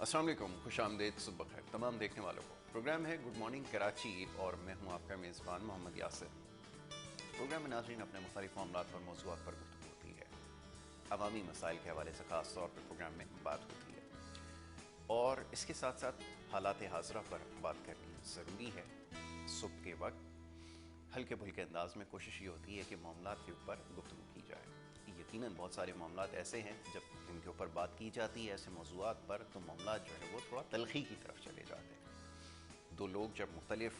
अस्सलाम वालेकुम, खुश आमदेद, सुबह खैर तमाम देखने वालों को। प्रोग्राम है गुड मॉर्निंग कराची और मैं हूँ आपका मेज़बान मोहम्मद यासिर। प्रोग्राम में नाज़रीन अपने मुख्तलिफ मामलात और मौज़ूआत पर गुफ्तगू होती है। अवामी मसाइल के हवाले से ख़ास तौर पर प्रोग्राम में बात होती है और इसके साथ साथ हालात हाज़रा पर बात करनी ज़रूरी है। सुबह के वक्त हल्के फुल्के अंदाज में कोशिश ये होती है कि मामलात के ऊपर गुफ्तगू की जाए। यकीनन बहुत सारे मामलात ऐसे हैं जब इनके ऊपर बात की जाती है ऐसे मौज़ूआत पर तो मामलात जो है वो थोड़ा तलखी की तरफ चले जाते हैं। दो लोग जब मुख्तलिफ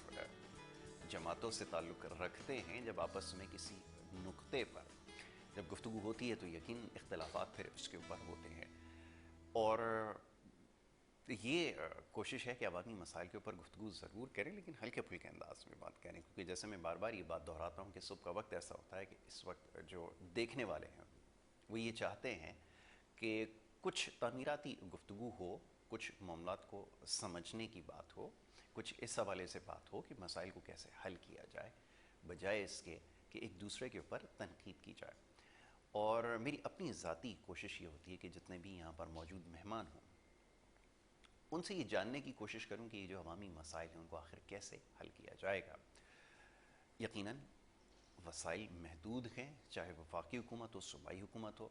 जमातों से ताल्लुक़ रखते हैं, जब आपस में किसी नुक्ते पर जब गुफ्तगू होती है तो यकीन इख्तलाफात फिर उसके ऊपर होते हैं और ये कोशिश है कि अवामी मसाइल के ऊपर गुफ्तगू ज़रूर करें, लेकिन हल्के फुल्के अंदाज में बात करें, क्योंकि जैसे मैं बार बार ये बात दोहराता हूँ कि सुबह का वक्त ऐसा होता है कि इस वक्त जो देखने वाले हैं वो ये चाहते हैं कि कुछ तामीराती गुफ्तगू हो, कुछ मामलात को समझने की बात हो, कुछ इस हवाले से बात हो कि मसाइल को कैसे हल किया जाए, बजाय इसके कि एक दूसरे के ऊपर तनकीद की जाए। और मेरी अपनी ज़ाती कोशिश ये होती है कि जितने भी यहाँ पर मौजूद मेहमान हों उनसे ये जानने की कोशिश करूं कि ये जो अवामी मसाइल हैं उनको आखिर कैसे हल किया जाएगा। यकीनन वसाइल महदूद हैं, चाहे वफाकी हुकूमत हो, सूबाई हुकूमत हो।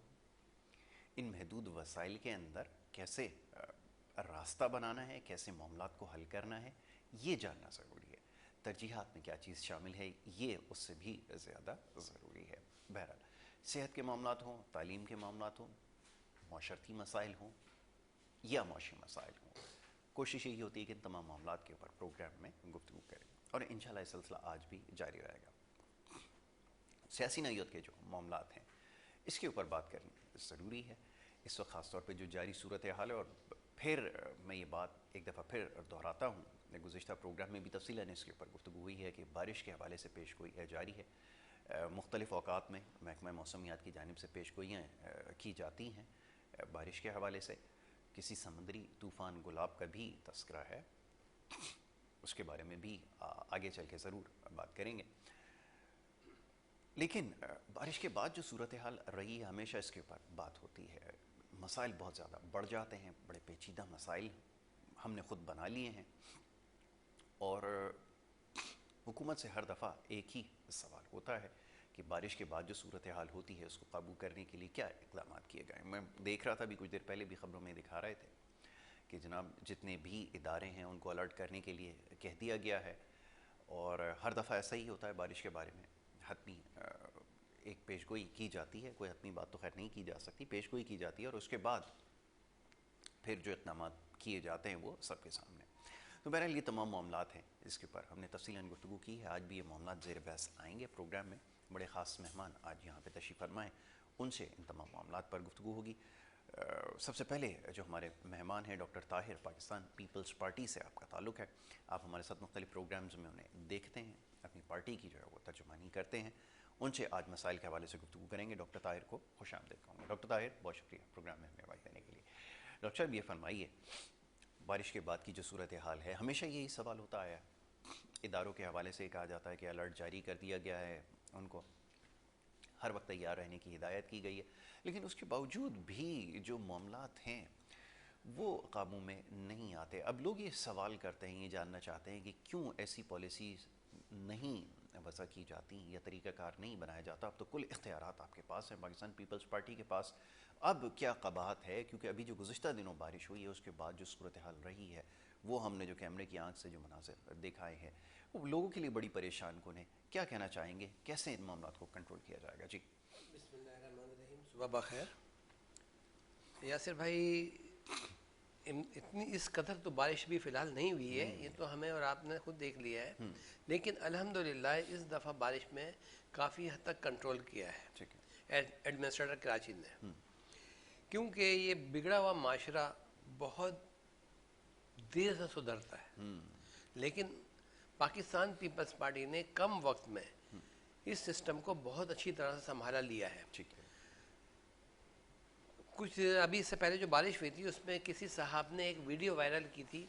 इन महदूद वसाइल के अंदर कैसे रास्ता बनाना है, कैसे मामलात को हल करना है, ये जानना ज़रूरी है। तरजीहात में क्या चीज़ शामिल है ये उससे भी ज़्यादा ज़रूरी है। बहरहाल सेहत के मामलात हों, तालीम के मामलात हों, माशरती मसाइल हों या मुआशी मसाइल हों, कोशिश यही होती है कि इन तमाम मामलात के ऊपर प्रोग्राम में गुफ्तगू करें और इंशाल्लाह ये सिलसिला आज भी जारी रहेगा। सियासी नौयत के जो मामलात हैं इसके ऊपर बात करनी ज़रूरी है इस वक्त, ख़ास तौर पे जो जारी सूरत हाल है। और फिर मैं ये बात एक दफ़ा फिर दोहराता हूँ, गुज़िश्ता प्रोग्राम में भी तफ़सीलन इसके ऊपर गुफ्तगू हुई है कि बारिश के हवाले से पेश गोई जारी है। मुख्तलिफ़ औक़ात में महकमा मौसमियात की जानिब से पेश गोइयाँ की जाती हैं बारिश के हवाले से। किसी समुद्री तूफ़ान गुलाब का भी तस्करा है, उसके बारे में भी आगे चल के ज़रूर बात करेंगे। लेकिन बारिश के बाद जो सूरत हाल रही है हमेशा इसके ऊपर बात होती है। मसाइल बहुत ज़्यादा बढ़ जाते हैं, बड़े पेचीदा मसाइल हमने ख़ुद बना लिए हैं और हुकूमत से हर दफ़ा एक ही सवाल होता है कि बारिश के बाद जो सूरत हाल होती है उसको काबू करने के लिए क्या इक़दाम किए गए। मैं देख रहा था अभी कुछ देर पहले भी ख़बरों में दिखा रहे थे कि जनाब जितने भी इदारे हैं उनको अलर्ट करने के लिए कह दिया गया है और हर दफ़ा ऐसा ही होता है। बारिश के बारे में हतमी एक पेशगोई की जाती है, कोई हतमी बात तो खैर नहीं की जा सकती, पेशगोई की जाती है और उसके बाद फिर जो इक़दाम किए जाते हैं वो सबके सामने। तो बहरहाल ये तमाम मामलात हैं जिसके ऊपर हमने तफ़सीलन गुफ्तगू की है। आज भी ये मामलात ज़ेर बहस आएंगे प्रोग्राम में। बड़े ख़ास मेहमान आज यहाँ पे तशरीफ़ फरमाएँ, उनसे इन तमाम मामलात पर गुफ्तगू होगी। सबसे पहले जो हमारे मेहमान हैं doctor Tahir, Pakistan Peoples Party से आपका ताल्लुक़ है, आप हमारे साथ मुख्तलिफ़ प्रोग्राम्स में उन्हें देखते हैं, अपनी पार्टी की जो है वो तर्जुमानी करते हैं। उनसे आज मसाइल के हवाले से गुफ्तगू करेंगे। डॉक्टर ताहिर को खुशामदीद कहूँगा। डॉक्टर ताहिर, बहुत शुक्रिया प्रोग्राम में हमें वक्त देने के लिए। डॉक्टर साहब ये फरमाइए, बारिश के बाद की जो सूरत हाल है, हमेशा यही सवाल होता आया, इदारों के हवाले से कहा जाता है कि अलर्ट जारी कर दिया गया है, उनको हर वक्त तैयार रहने की हिदायत की गई है, लेकिन उसके बावजूद भी जो मामलात हैं वो काबू में नहीं आते। अब लोग ये सवाल करते हैं, ये जानना चाहते हैं कि क्यों ऐसी पॉलिसी नहीं वज़ा की जाती या तरीक़ाकार नहीं बनाया जाता। अब तो कुल इख्तियारात आपके पास हैं, पाकिस्तान पीपल्स पार्टी के पास। अब क्या कबाहत है, क्योंकि अभी जो गुज़िश्ता दिनों बारिश हुई है उसके बाद जो सूरत हाल रही है वो हमने जो कैमरे की आंख से जो मनाज़िर दिखाए हैं वो लोगों के लिए बड़ी परेशान कुन है। क्या कहना चाहेंगे, कैसे इन मामलों को कंट्रोल किया जाएगा? जी बिस्मिल्लाहिर्रहमानिर्रहीम। सुबह बखैर यासिर भाई, इतनी इस कदर तो बारिश भी फ़िलहाल नहीं हुई है, ये तो हमें और आपने खुद देख लिया है। लेकिन अल्हम्दुलिल्लाह इस दफ़ा बारिश में काफ़ी हद तक कंट्रोल किया है ठीक है। एडमिनिस्ट्रेटर कराची ने, क्योंकि ये बिगड़ा हुआ माशरा बहुत देर से सुधरता है। लेकिन पाकिस्तान पीपल्स पार्टी ने कम वक्त में इस सिस्टम को बहुत अच्छी तरह से संभाला लिया है। ठीक है। कुछ अभी इससे पहले जो बारिश हुई थी उसमें किसी साहब ने एक वीडियो वायरल की थी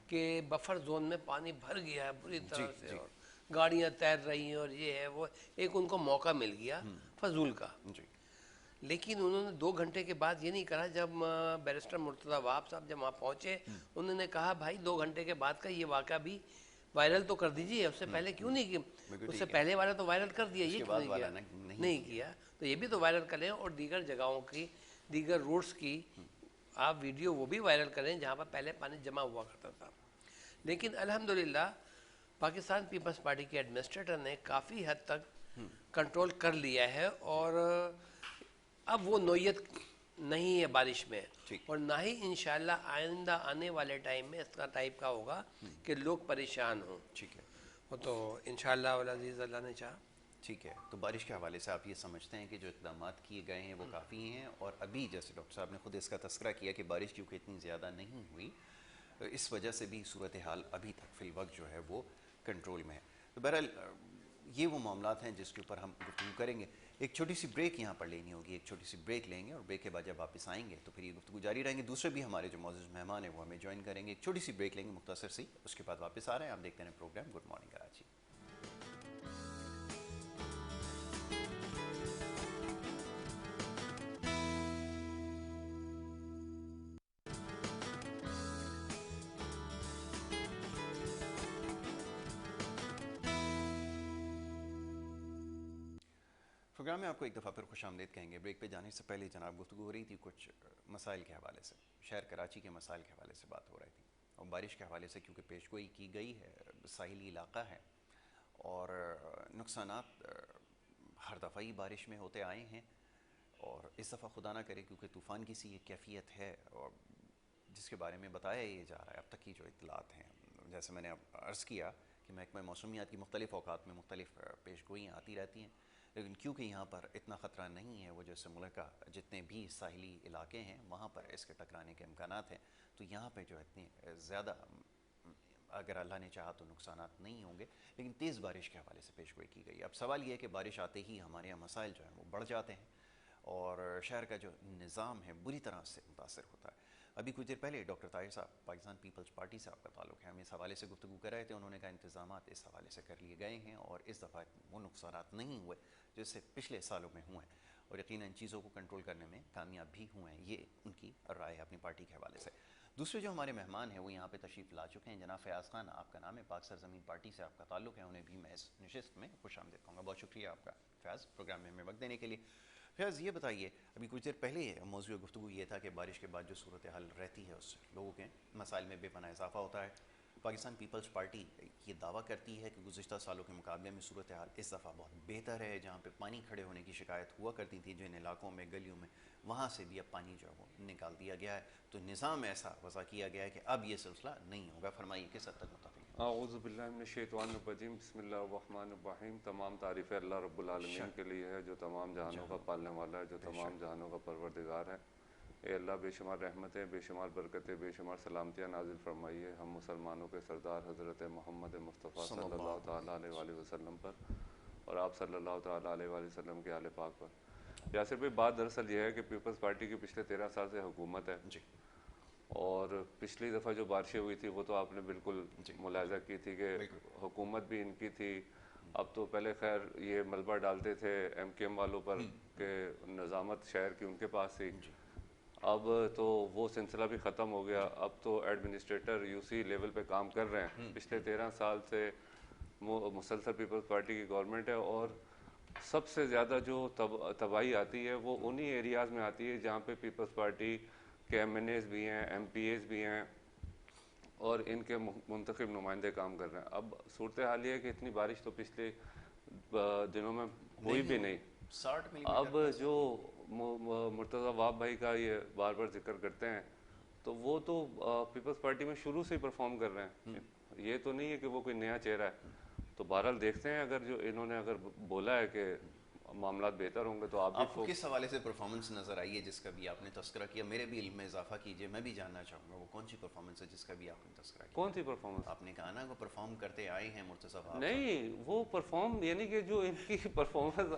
कि बफर जोन में पानी भर गया है बुरी तरह जी से जी और गाड़ियां तैर रही हैं और ये है वो, एक उनको मौका मिल गया फजूल का। जी। लेकिन उन्होंने 2 घंटे के बाद ये नहीं कहा। जब बैरिस्टर मुर्तज़ा वहाब साहब जब वहाँ पहुँचे, उन्होंने कहा भाई 2 घंटे के बाद का ये वाक़ा भी वायरल तो कर दीजिए, उससे पहले क्यों नहीं किया? उससे पहले वाला तो वायरल कर दिया, ये क्यों नहीं किया? नहीं किया, तो ये भी तो वायरल करें। और दीगर जगहों की, दीगर रोड्स की आप वीडियो वो भी वायरल करें जहाँ पर पहले पानी जमा हुआ करता था। लेकिन अल्हम्दुलिल्लाह पाकिस्तान पीपल्स पार्टी के एडमिनिस्ट्रेटर ने काफ़ी हद तक कंट्रोल कर लिया है, और अब वो नोयत नहीं है बारिश में, और ना ही इंशाल्लाह आइंदा आने वाले टाइम में इसका टाइप का होगा कि लोग परेशान हों। ठीक है, वो तो इंशाल्लाह वल अज़ीज़ अल्लाह ने चाहा। ठीक है। तो बारिश के हवाले से आप ये समझते हैं कि जो इक़दाम किए गए हैं वो काफ़ी हैं, और अभी जैसे डॉक्टर साहब ने खुद इसका तस्करा किया कि बारिश क्योंकि इतनी ज़्यादा नहीं हुई, इस वजह से भी सूरत हाल अभी तक फ़िल वक्त जो है वो कंट्रोल में है। तो बहरहाल ये वो मामलात हैं जिसके ऊपर हम गुफ्तगू करेंगे। एक छोटी सी ब्रेक यहाँ पर लेनी होगी, एक छोटी सी ब्रेक लेंगे, और ब्रेक के बाद जब वापस आएंगे तो फिर ये गुफ्तगू जारी रहेंगे। दूसरे भी हमारे जो मौजूद मेहमान हैं वो हमें ज्वाइन करेंगे। एक छोटी सी ब्रेक लेंगे मुख्तसर सी, उसके बाद वापस आ रहे हैं। आप देखते हैं program good morning Karachi. Program में आपको एक दफ़ा फिर खुशामदीद कहेंगे। ब्रेक पे जाने से पहले जनाब गुफ्तगू हो रही थी कुछ मसाइल के हवाले से, शहर कराची के मसाइल के हवाले से बात हो रही थी, और बारिश के हवाले से क्योंकि पेशगोई की गई है, साहिली इलाका है और नुकसानात हर दफ़ा ही बारिश में होते आए हैं, और इस दफ़ा खुदा ना करे क्योंकि तूफ़ान की सी एक कैफियत है और जिसके बारे में बताया ये जा रहा है अब तक की जो इतलात हैं। जैसे मैंने अब अर्ज़ किया कि महकमा मौसमियात की मुख्तलिफ़ औक़ात में मुख्तलिफ़ पेशगोइयाँ आती रहती हैं, लेकिन क्योंकि यहाँ पर इतना ख़तरा नहीं है, वो जैसे मुल्क का जितने भी साहिली इलाके हैं वहाँ पर इसके टकराने के इम्कानात हैं, तो यहाँ पे जो इतनी ज़्यादा अगर अल्लाह ने चाहा तो नुकसानात नहीं होंगे, लेकिन तेज़ बारिश के हवाले से पेशगोई की गई। अब सवाल ये है कि बारिश आते ही हमारे यहाँ मसाइल जो हैं वो बढ़ जाते हैं और शहर का जो निज़ाम है बुरी तरह से मुतासर होता है। अभी कुछ देर पहले डॉक्टर ताहिर साहब, पाकिस्तान पीपल्स पार्टी से आपका ताल्लुक़ है, हम इस हवाले से गुफ्तगू कर रहे थे। उन्होंने कहा इंतज़ामात इस हवाले से कर लिए गए हैं और इस दफ़ा वो नुकसानात नहीं हुए जैसे पिछले सालों में हुए हैं, और यकीनन इन चीज़ों को कंट्रोल करने में कामयाब भी हुए हैं। ये उनकी राय है अपनी पार्टी के हवाले से। दूसरे जो हमारे मेहमान हैं वो यहाँ पे तशरीफ़ ला चुके हैं। जनाब फयाज़ खान आपका नाम है, पाक सरज़मीन पार्टी से आपका ताल्लुक़ है, उन्हें भी मैं इस नशिस्त में खुशामदीद कहूँगा। बहुत शुक्रिया आपका फयाज़, प्रोग्राम में हमें वक्त देने के लिए। फयाज़ ये बताइए, अभी कुछ देर पहले मौजूद गुफ्तगू ये था कि बारिश के बाद जो सूरत हाल रहती है उससे लोगों के मसाइल में बेपनाह इजाफा होता है। पाकिस्तान पीपल्स पार्टी ये दावा करती है कि गुज़िश्ता सालों के मुकाबले में सूरत हाल इस दफ़ा बहुत बेहतर है। जहाँ पे पानी खड़े होने की शिकायत हुआ करती थी जिन इलाकों में, गलियों में, वहाँ से भी अब पानी जो है वो निकाल दिया गया है, तो निज़ाम ऐसा वज़ा किया गया है कि अब ये सिलसिला नहीं होगा। फरमाइए किस हद तक मुताबिक? औज़ु बिल्लाहि मिनश्शैतानिर्रजीम, बिस्मिल्लाहिर्रहमानिर्रहीम। तमाम तारीफ़ें अल्लाह रब्बुल आलमीन के लिए है जो तमाम जहानों का पालने वाला है, जो तमाम जहानों का परवरदिगार है। ए अल्लाह बेशुमार रहमतें, बेशुमार बरकतें, बेशुमार सलामतियाँ नाजिल फरमाइए हम मुसलमानों के सरदार हज़रत मोहम्मद मुस्तफ़ा सल्लल्लाहु तआला अलैहि वसल्लम पर और आप सल्लल्लाहु तआला अलैहि वसल्लम के आले पाक पर। यासिर भाई, बात दरअसल यह है कि पीपल्स पार्टी की पिछले 13 साल से हुकूमत है जी, और पिछली दफ़ा जो बारिशें हुई थी वो तो आपने बिल्कुल मुलाज़ा की थी कि हुकूमत भी इनकी थी। अब तो पहले खैर ये मलबा डालते थे MKM वालों पर कि निज़ामत शहर की उनके पास थी, अब तो वो सिलसिला भी ख़त्म हो गया। अब तो एडमिनिस्ट्रेटर UC लेवल पे काम कर रहे हैं। पिछले 13 साल से मुसलसल पीपल्स पार्टी की गवर्नमेंट है, और सबसे ज़्यादा जो तबाही आती है वो उन्हीं एरियाज़ में आती है जहाँ पे पीपल्स पार्टी के MNAs भी हैं, MPAs भी हैं और इनके मुंतखब नुमाइंदे काम कर रहे हैं। अब सूरत हाल ये है कि इतनी बारिश तो पिछले दिनों में हुई भी नहीं। 60 मिलीमीटर। अब जो मुर्तज़ा वहाब भाई का ये बार बार जिक्र करते हैं, तो वो तो पीपल्स पार्टी में शुरू से ही परफॉर्म कर रहे हैं, ये तो नहीं है कि वो कोई नया चेहरा है। तो बहरहाल देखते हैं, अगर जो इन्होंने अगर बोला है कि मामलात बेहतर होंगे तो आप आपको किस हवाले से परफॉर्मेंस नज़र आई है जिसका भी आपने तस्करा किया? मेरे भी इल्म में इजाफा कीजिए, मैं भी जानना चाहूँगा वो कौन सी परफॉर्मेंस है जिसका भी आपने तस्करा किया। कौन सी परफॉर्मेंस? आपने कहा ना वो परफॉर्म करते आए हैं मुर्तज़ा वहाब। नहीं, वो परफॉर्म यानी कि जो इनकी परफॉर्मेंस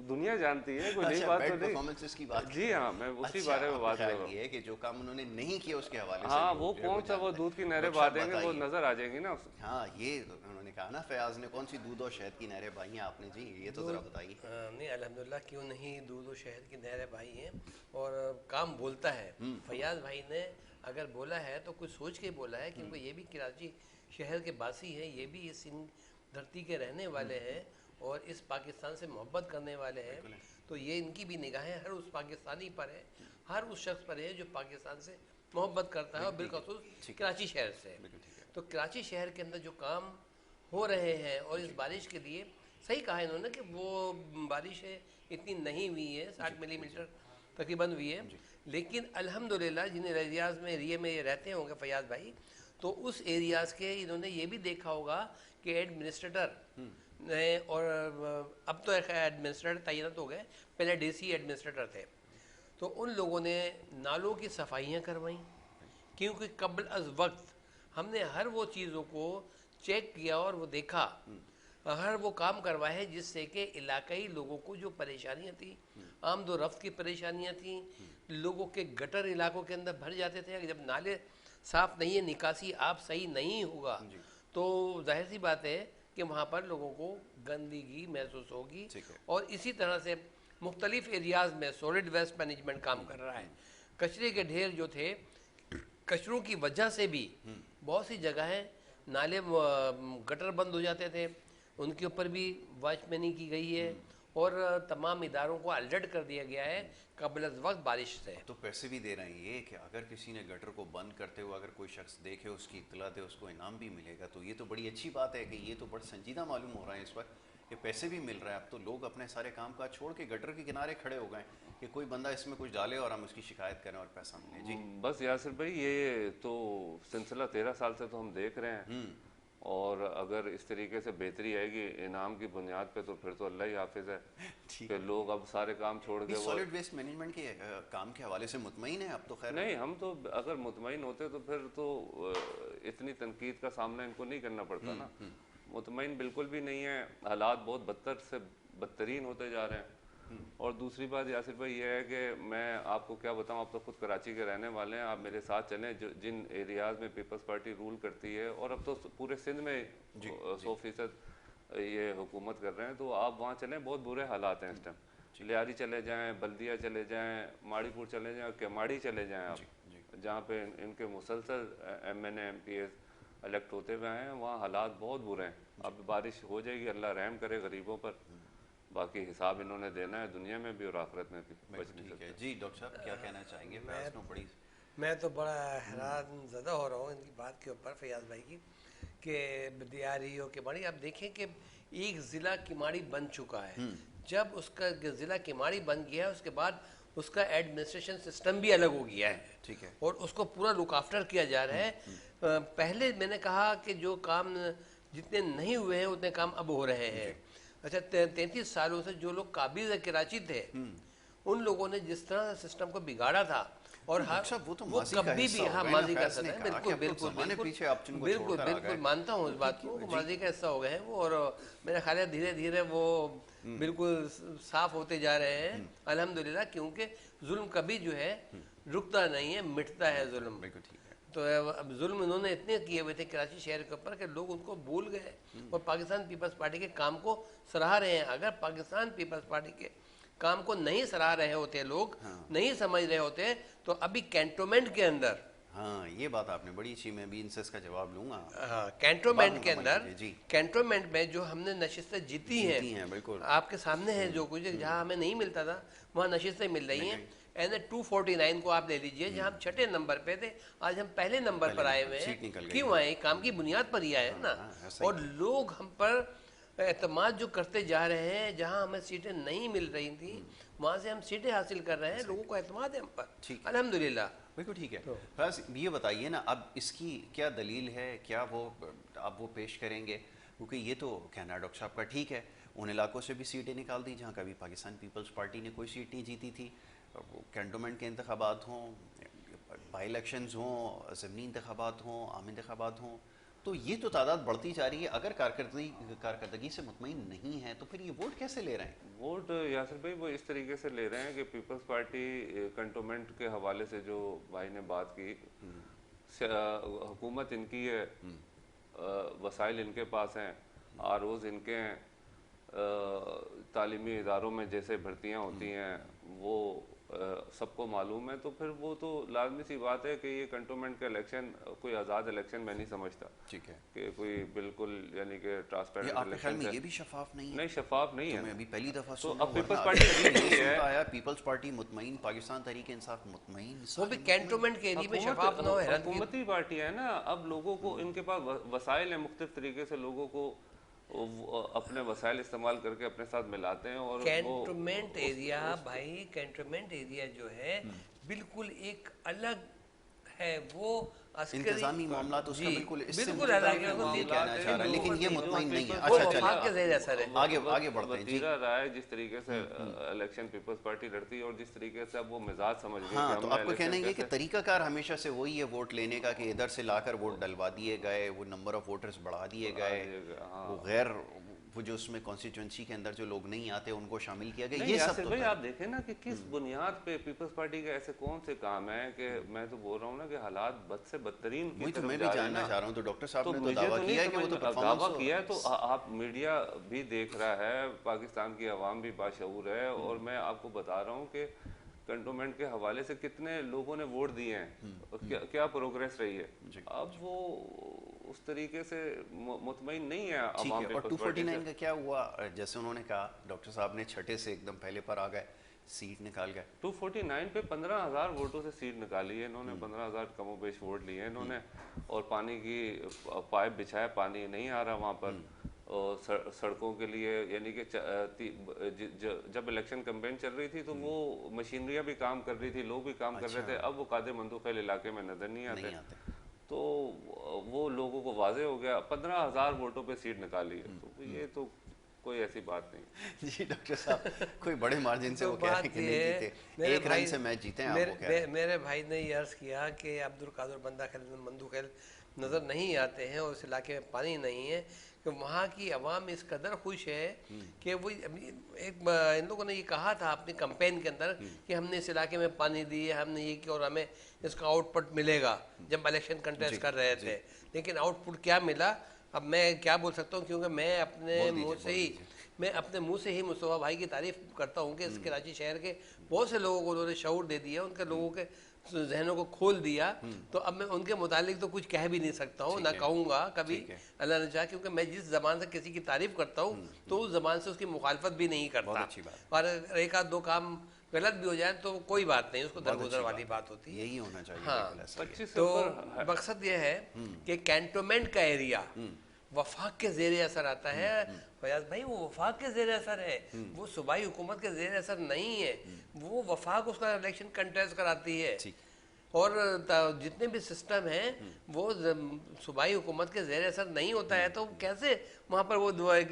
दुनिया जानती है, कोई नई बात तो नहीं। परफॉर्मेंस की बात जी हाँ, मैं उसी बारे में बात कर रहा हूँ। ये है कि जो काम उन्होंने नहीं किया उसके हवाले से, हाँ, वो कौन सा वो दूध की नहरें बहा देंगे वो नजर आ जाएंगी ना। हाँ, ये उन्होंने कहा ना फयाज ने, कौन सी दूध और शहद की नहरें बहाई हैं आपने जी, ये तो जरा बताइए। नहीं, अल्हम्दुलिल्लाह, क्यों नहीं, दूध और शहद की नहर भाई हैं और काम बोलता है। फैयाज भाई ने अगर बोला है तो कुछ सोच के बोला है, क्योंकि ये भी कराची शहर के बासी हैं, ये भी इस धरती के रहने वाले हैं और इस पाकिस्तान से मोहब्बत करने वाले हैं। तो ये इनकी भी निगाहें हर उस पाकिस्तानी पर है, हर उस शख्स पर है जो पाकिस्तान से मोहब्बत करता है और बिलखसूस कराची शहर से। तो कराची शहर के अंदर जो काम हो रहे हैं और इस बारिश के लिए, सही कहा इन्होंने कि वो बारिशें इतनी नहीं हुई है, 60 मिलीमीटर तकरीबन हुई है, लेकिन अल्हम्दुलिल्लाह जिन एरिया में ये रहते होंगे फैयाज भाई, तो उस एरियाज़ के इन्होंने ये भी देखा होगा कि एडमिनिस्ट्रेटर ने, और अब तो एडमिनिस्ट्रेटर तैनात हो गए, पहले डीसी एडमिनिस्ट्रेटर थे, तो उन लोगों ने नालों की सफाइयाँ करवाई, क्योंकि कबल अज वक्त हमने हर वो चीज़ों को चेक किया और वो देखा, हर वो काम करवाए जिससे कि इलाकाई लोगों को जो परेशानियाँ थी, आमदो रफ्त की परेशानियाँ थी, लोगों के गटर इलाकों के अंदर भर जाते थे। जब नाले साफ़ नहीं है, निकासी आप सही नहीं होगा, तो जाहिर सी बात है कि वहाँ पर लोगों को गंदगी महसूस होगी। और इसी तरह से मुख्तलिफ एरियाज़ में सॉलिड वेस्ट मैनेजमेंट काम कर रहा है। कचरे के ढेर जो थे, कचरों की वजह से भी बहुत सी जगहें नाले गटर बंद हो जाते थे, उनके ऊपर भी वॉचमैनी की गई है और तमाम इदारों को अलर्ट कर दिया गया है कबल वक्त बारिश से। तो पैसे भी दे रहे हैं ये कि अगर किसी ने गटर को बंद करते हुए अगर कोई शख्स देखे, उसकी इत्तला दे, उसको इनाम भी मिलेगा। तो ये तो बड़ी अच्छी बात है कि ये तो बड़ा संजीदा मालूम हो रहा है इस वक्त, ये पैसे भी मिल रहे हैं। अब तो लोग अपने सारे काम काज छोड़ के गटर के किनारे खड़े हो गए कि कोई बंदा इसमें कुछ डाले और हम उसकी शिकायत करें और पैसा मिले। जी बस यासिर भाई, ये तो सिलसिला 13 साल से तो हम देख रहे हैं, और अगर इस तरीके से बेहतरी आएगी इनाम की बुनियाद पे, तो फिर तो अल्लाह ही हाफिज है कि लोग अब सारे काम छोड़ के सॉलिड वेस्ट मैनेजमेंट के काम के हवाले से मुतमईन है अब तो? खैर नहीं, हम तो अगर मुतमईन होते तो फिर तो इतनी तनकीद का सामना इनको नहीं करना पड़ता ना। मुतमईन बिल्कुल भी नहीं है, हालात बहुत बदतर से बदतरीन होते जा रहे हैं। और दूसरी बात यासिर भाई ये है कि मैं आपको क्या बताऊं, आप तो खुद कराची के रहने वाले हैं, आप मेरे साथ चलें जो जिन एरियाज़ में पीपल्स पार्टी रूल करती है, और अब तो पूरे सिंध में 100% ये हुकूमत कर रहे हैं, तो आप वहाँ चलें, बहुत बुरे हालात हैं इस टाइम। लियारी चले जाएँ, बल्दिया चले जाएँ, माड़ीपुर चले जाएँ, केमाड़ी चले जाएँ आप, जहाँ पे इनके मुसलसल MNA MPs इलेक्ट होते हुए हैं, वहाँ हालात बहुत बुरे हैं। अब बारिश हो जाएगी, अल्लाह रहम करे गरीबों पर, बाकी हिसाब इन्होंने देना है दुनिया में भी और आखिरत में भी। ठीक है जी, डॉक्टर साहब क्या कहना चाहेंगे? मैं तो बड़ा हैरान ज़दा हो रहा हूँ इनकी बात के ऊपर, फैयाज भाई की, कि दियारी और किमाड़ी, आप देखें कि एक ज़िला किमाड़ी बन चुका है। जब उसका ज़िला किमाड़ी बन गया है, उसके बाद उसका एडमिनिस्ट्रेशन सिस्टम भी अलग हो गया है, ठीक है, और उसको पूरा लुक आफ्टर किया जा रहा है। पहले मैंने कहा कि जो काम जितने नहीं हुए हैं उतने काम अब हो रहे हैं। अच्छा, 33 सालों से जो लोग काबिज कराची थे, उन लोगों ने जिस तरह सिस्टम को बिगाड़ा था, और वो कभी भी, हाँ, माजी का हिस्सा है, बिल्कुल बिल्कुल बिल्कुल बिल्कुल मानता हूँ इस बात को, माजी का हिस्सा हो गए हैं वो, और मेरा ख्याल है धीरे धीरे वो बिल्कुल साफ होते जा रहे हैं अल्हम्दुलिल्लाह, क्योंकि जुल्म कभी जो है रुकता नहीं है, मिटता है जुल्म। तो अब जुल्म उन्होंने इतने किए हुए थे कराची शहर के ऊपर कि लोग उनको भूल गए और पाकिस्तान पीपल्स पार्टी के काम को सराह रहे हैं। अगर पाकिस्तान पीपल्स पार्टी के काम को नहीं सराह रहे होते लोग, नहीं समझ रहे होते, तो अभी कैंटोनमेंट के अंदर, हाँ ये बात आपने बड़ी अच्छी, मैं भी इनसे इसका जवाब लूंगा। हाँ, कैंटोनमेंट के अंदर, कैंटोनमेंट में जो हमने नशिस्तें जीती हैं, बिल्कुल आपके सामने है जो कुछ, जहाँ हमें नहीं मिलता था वहाँ नशिस्तें मिल रही हैं। एंड 249 को आप ले लीजिए, जहाँ हम 6ठे नंबर पे थे, आज हम पहले नंबर पर आए हुए हैं। क्यों आए? काम की बुनियाद पर ही आए ना। और लोग हम पर एतमाद जो करते जा रहे हैं, जहाँ हमें सीटें नहीं मिल रही थी वहाँ से हम सीटें हासिल कर रहे हैं, लोगों को एतमाद है हम पर, अल्हम्दुलिल्लाह। बिल्कुल ठीक है। बस ये बताइए ना, अब इसकी क्या दलील है, क्या वो आप वो पेश करेंगे? क्योंकि ये तो कहना डॉक्टर साहब का ठीक है, उन इलाकों से भी सीटें निकाल दी जहाँ कभी पाकिस्तान पीपल्स पार्टी ने कोई सीट नहीं जीती थी। कैंटोनमेंट के इंतखाबात हों, बाई इलेक्शंस हों, ज़मीनी इंतखाबात हों, आम इंतखाबात हों, तो ये तो तादाद बढ़ती जा रही है। अगर कारकर्दगी से मुतमईन नहीं है तो फिर ये वोट कैसे ले रहे हैं? वोट यासिर भाई वो इस तरीके से ले रहे हैं कि पीपल्स पार्टी कैंटोनमेंट के हवाले से जो भाई ने बात की, हुकूमत इनकी है, वसाइल इनके पास हैं, आरओज़ इनके हैं, तालीमी इदारों में जैसे भर्तियां होती हैं वो सबको मालूम है, तो फिर वो तो लाजमी सी बात है कि ये कंटोनमेंट का इलेक्शन कोई आज़ाद इलेक्शन मैं नहीं समझता। ठीक है कि कोई बिल्कुल यानी कि ये ट्रांसपेरेंट आपके ख्याल में इलेक्शन ये भी शफाफ नहीं है? नहीं, शफाफ नहीं तो है मैं अभी पहली दफा तो सुन रहा अब हूँ, पीपल्स वरना पार्टी अभी अभी नहीं है। आया पीपल्स पार्टी मुतमईन, पाकिस्तान तहरीक इंसाफ मुतमईन, वो भी कैंटोनमेंट के एरिया में शफाफ ना हो, हैरान की हुकूमती पार्टी है ना। अब लोगों को इनके पास वसाइल हैं, मुख्तलिफ तरीके से लोगों को अपने वसाइल इस्तेमाल करके अपने साथ मिलाते हैं। और कैंटोनमेंट एरिया भाई, कैंटोनमेंट एरिया जो है बिल्कुल एक अलग है, वो इंतजामी मामला तो उसका बिल्कुल बिल्कुल अलग है, ये कहना चाह रहा है, लेकिन ये मुतमईन नहीं है। वो अच्छा वफाक के चलिए ज़ेर असर है। आगे बढ़ते हैं जी। वतीरा राय जिस तरीके से इलेक्शन पीपल्स पार्टी लड़ती है और जिस तरीके से अब वो मिजाज समझ गए हाँ, कि तो हमने आपको कहना इलेक्शन है कि कैसे- तरीकाकार हमेशा से वही है वोट लेने का, कि इधर से लाकर वोट डलवा दिए गए, वो नंबर ऑफ वोटर्स बढ़ा दिए गए, हाँ। वो गैर वो जो उसमें कॉन्स्टिट्यूंसी के अंदर जो लोग नहीं आते उनको शामिल किया गया, नहीं ये सब यासिर तो भाई था। आप देखें ना कि किस बुनियाद पे पीपल्स पार्टी के ऐसे कौन से काम है कि मैं तो बोल रहा हूँ ना कि हालात बद से बदतरीन की वही तो तरफ मैं जा भी रहे हैं जानना ना। चाह रहा हूँ, तो डॉक्टर साहब तो ने तो मुझे दावा तो किया है नहीं कि वो तो समझ में दावा परफॉर्मेंस किया है, तो आप मीडिया भी देख रहा है, पाकिस्तान की आवाम भी बाशऊर है। और मैं आपको बता रहा हूँ कि कंटोनमेंट के हवाले से कितने लोगों ने वोट दिए हैं और क्या प्रोग्रेस रही है। अब वो उस तरीके से मुतमईन नहीं है ठीक अवाम है। और पीपल्स पार्टी 249 से। का क्या हुआ? जैसे उन्होंने कहा डॉक्टर साहब ने छठे से एकदम पहले पर आ गए, सीट निकाल गए। 249 पे 15,000 वोटों से सीट निकाली है इन्होंने, 15,000 कमोबेश वोट लिए हैं इन्होंने। और पानी की पाइप बिछाया, पानी नहीं आ रहा वहाँ पर। और सड़कों के लिए यानी कि जब इलेक्शन कैंपेन चल रही थी तो वो मशीनरियाँ भी काम कर रही थी, लोग भी काम कर रहे थे। अब वो कादे मंदूखैल इलाके में नजर नहीं आते। तो वो लोगों को वाजे हो गया, 15,000 वोटों पे सीट निकाली है। तो ये तो कोई ऐसी बात नहीं। जी डॉक्टर साहब, कोई बड़े मार्जिन से तो वो कह रहे हैं कि नहीं जीते, एक रन से मैच जीते हैं, आप वो कह रहे हैं। मेरे भाई ने ये अर्ज किया कि अब्दुल कादिर बंदा खैल मंदूखैल नज़र नहीं आते हैं और उस इलाके में पानी नहीं है, कि वहाँ की आवाम इस कदर खुश है कि वो एक इन लोगों ने ये कहा था अपनी कैंपेन के अंदर कि हमने इस इलाके में पानी दिए, हमने ये किया और हमें इसका आउटपुट मिलेगा, जब इलेक्शन कंटेस्ट कर रहे थे। लेकिन आउटपुट क्या मिला अब मैं क्या बोल सकता हूँ, क्योंकि मैं अपने मुंह से ही मुस्तफा भाई की तारीफ करता हूँ कि इस कराची शहर के बहुत से लोगों को उन्होंने शऊर दे दिया, उनके लोगों के जहनों को खोल दिया। तो अब मैं उनके मुतालिक तो कुछ कह भी नहीं सकता हूँ, ना कहूँगा कभी, अल्लाह ने चाहा, क्योंकि मैं जिस जबान से किसी की तारीफ करता हूँ तो उस जबान से उसकी मुखालफत भी नहीं करता। और एक आध दो काम गलत भी हो जाए तो कोई बात नहीं, उसको दरगुजर वाली बात होती है, यही होना चाहिए। हाँ, तो मकसद ये है कि कैंटोनमेंट का एरिया वफाक के ज़ेरे असर आता है। फयाज भाई वो वफाक के ज़ेरे असर है, वो सूबाई हुकूमत के ज़ेरे असर नहीं है। वो वफाक उसका इलेक्शन कंटेस्ट कराती है और जितने भी सिस्टम हैं वो सूबाई हुकूमत के ज़ेरे असर नहीं होता है। तो कैसे वहाँ पर वो एक